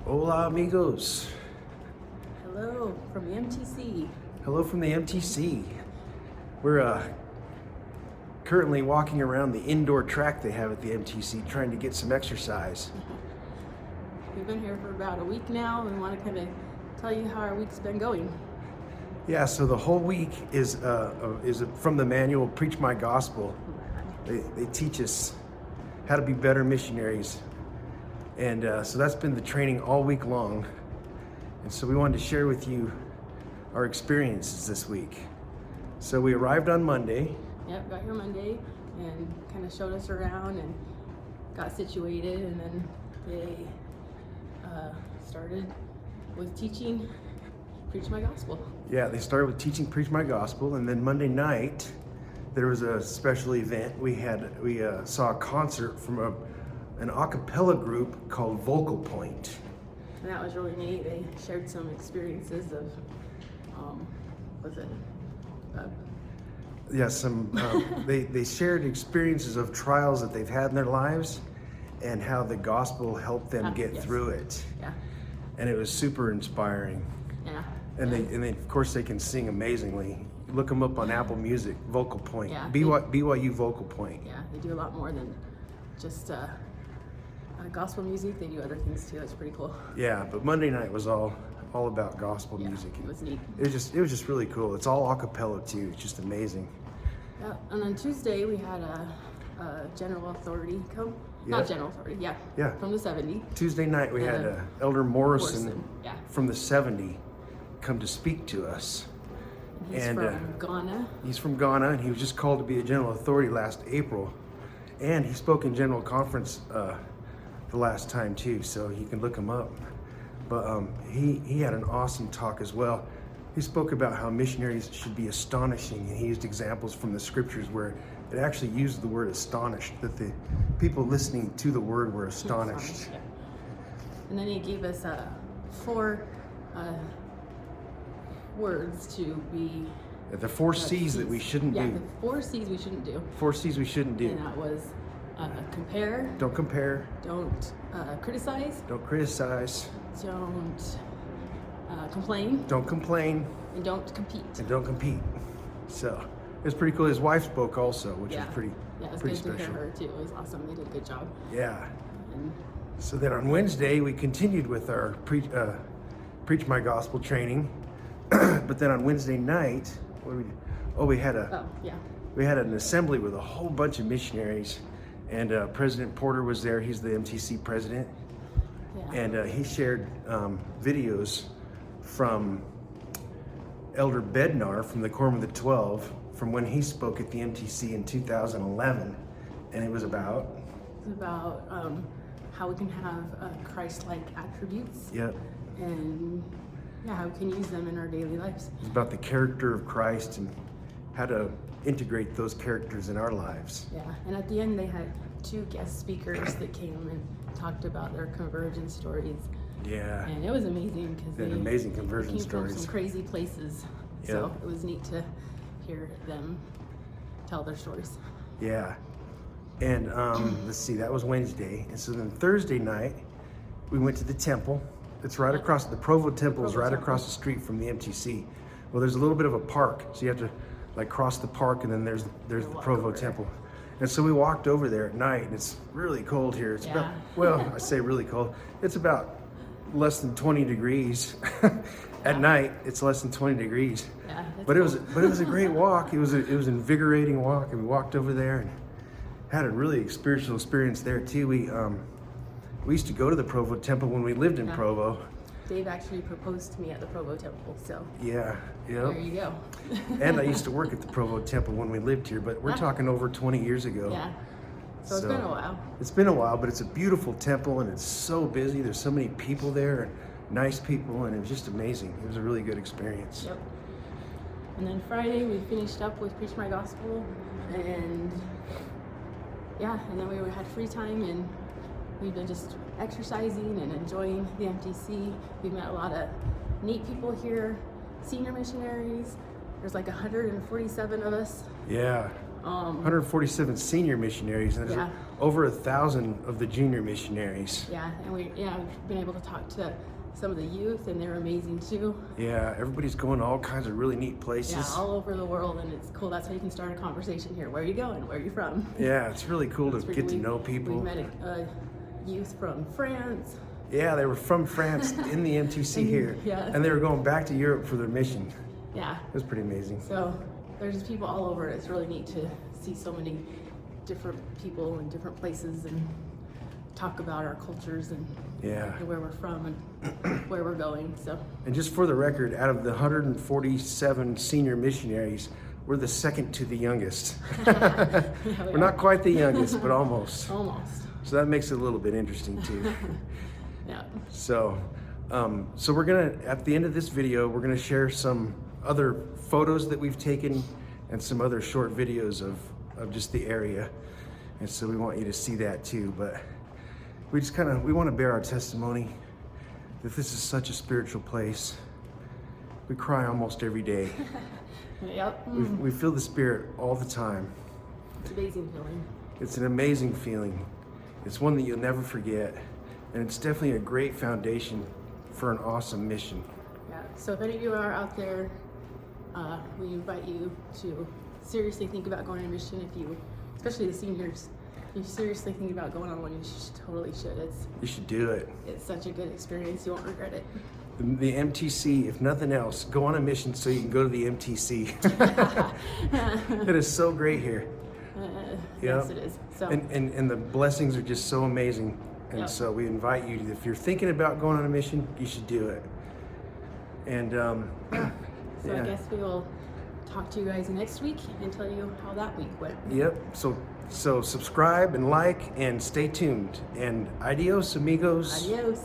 Hola amigos. Hello from the MTC. Hello from the MTC. We're currently walking around the indoor track they have at the MTC trying to get some exercise. We've been here for about a week now and we want to kind of tell you how our week's been going. Yeah, so the whole week is from the manual Preach My Gospel. They teach us how to be better missionaries. And so that's been the training all week long. And so we wanted to share with you our experiences this week. So we arrived on Monday. Yep, got here Monday and kind of showed us around and got situated, and then they started with teaching Preach My Gospel. Yeah, they started with teaching Preach My Gospel, and then Monday night there was a special event. We saw a concert from an a cappella group called Vocal Point. And that was really neat. They shared some experiences of, they shared experiences of trials that they've had in their lives and how the gospel helped them get through it. Yeah. And it was super inspiring. Yeah. And they of course they can sing amazingly. Look them up on Apple Music, Vocal Point. Yeah. BYU Vocal Point. Yeah, they do a lot more than just gospel music. They do other things too. It's pretty cool. Yeah, but Monday night was all about gospel music. It was neat. It was just really cool. It's all a cappella too. It's just amazing. Yeah, and on Tuesday we had a general authority come. Yeah. Not general authority, Yeah. from the 70. Tuesday night we had Elder Morrison yeah. from the 70 come to speak to us. He's from Ghana. He's from Ghana, and he was just called to be a general authority last April. And he spoke in general conference the last time too, so you can look him up. But he had an awesome talk as well. He spoke about how missionaries should be astonishing, and he used examples from the scriptures where it actually used the word astonished, that the people listening to the word were astonished. Yeah. And then he gave us 4 words to be... The 4 C's that we shouldn't do. Yeah, the 4 C's we shouldn't do. 4 C's we shouldn't do. And that was compare. Don't compare. Don't criticize. Don't criticize. Don't complain. Don't complain. And don't compete. And don't compete. So it was pretty cool. His wife spoke also, which was pretty it was pretty good special. to hear her too. It was awesome. They did a good job. Yeah. And So then on Wednesday we continued with our Preach My Gospel training. But then on Wednesday night, what did we do? Oh, we had an assembly with a whole bunch of missionaries, and President Porter was there. He's the MTC president. Yeah. And he shared videos from Elder Bednar from the Quorum of the 12 from when he spoke at the MTC in 2011. And it was about? It's about how we can have Christ-like attributes. Yep. And how we can use them in our daily lives. It's about the character of Christ and how to integrate those characters in our lives. Yeah, and at the end they had 2 guest speakers that came and talked about their conversion stories. Yeah. And it was amazing because they had amazing conversion came stories from some crazy places. Yep. So it was neat to hear them tell their stories. Yeah. And let's see, that was Wednesday. And so then Thursday night, we went to the temple. It's right across, the Provo Temple is right across the street from the MTC. Well, there's a little bit of a park, so you have to like cross the park, and then there's the Provo Temple. And so we walked over there at night, and it's really cold here. It's about, well, I say really cold. It's about less than 20 degrees. At night, it's less than 20 degrees. Yeah, but it was a great walk. It was an invigorating walk, and we walked over there and had a really spiritual experience there too. We used to go to the Provo Temple when we lived in Provo. Dave actually proposed to me at the Provo Temple, so yeah. There you go. And I used to work at the Provo Temple when we lived here, but we're talking over 20 years ago. Yeah. So it's been a while. It's been a while, but it's a beautiful temple, and it's so busy. There's so many people there, and nice people, and it was just amazing. It was a really good experience. Yep. And then Friday we finished up with Preach My Gospel, and and then we had free time, and we've been just exercising and enjoying the MTC. We've met a lot of neat people here, senior missionaries. There's like 147 of us. Yeah. 147 senior missionaries. And there's over 1,000 of the junior missionaries. Yeah, and we've been able to talk to some of the youth, and they're amazing too. Yeah, everybody's going to all kinds of really neat places. Yeah, all over the world, and it's cool. That's how you can start a conversation here. Where are you going? Where are you from? Yeah, it's really cool to get to know people. We met a youth from France. Yeah, they were from France in the MTC here. Yeah. And they were going back to Europe for their mission. Yeah. It was pretty amazing. So there's just people all over. It's really neat to see so many different people in different places and talk about our cultures and where we're from and where we're going. So. And just for the record, out of the 147 senior missionaries, we're the second to the youngest. We're not quite the youngest, but almost. Almost. So that makes it a little bit interesting too. Yeah. So we're gonna, at the end of this video, we're gonna share some other photos that we've taken and some other short videos of just the area. And so we want you to see that too. But we just we want to bear our testimony that this is such a spiritual place. We cry almost every day. Yep. We feel the Spirit all the time. It's an amazing feeling. It's an amazing feeling. It's one that you'll never forget. And it's definitely a great foundation for an awesome mission. Yeah, so if any of you are out there, we invite you to seriously think about going on a mission. If you, especially the seniors, if you seriously think about going on one, you totally should. You should do it. It's such a good experience. You won't regret it. The MTC, if nothing else, go on a mission so you can go to the MTC. It is so great here. Yes, it is. So. And the blessings are just so amazing. And so we invite you, if you're thinking about going on a mission, you should do it. And So I guess we will talk to you guys next week and tell you how that week went. Yep. So subscribe and like and stay tuned. And adios, amigos. Adios.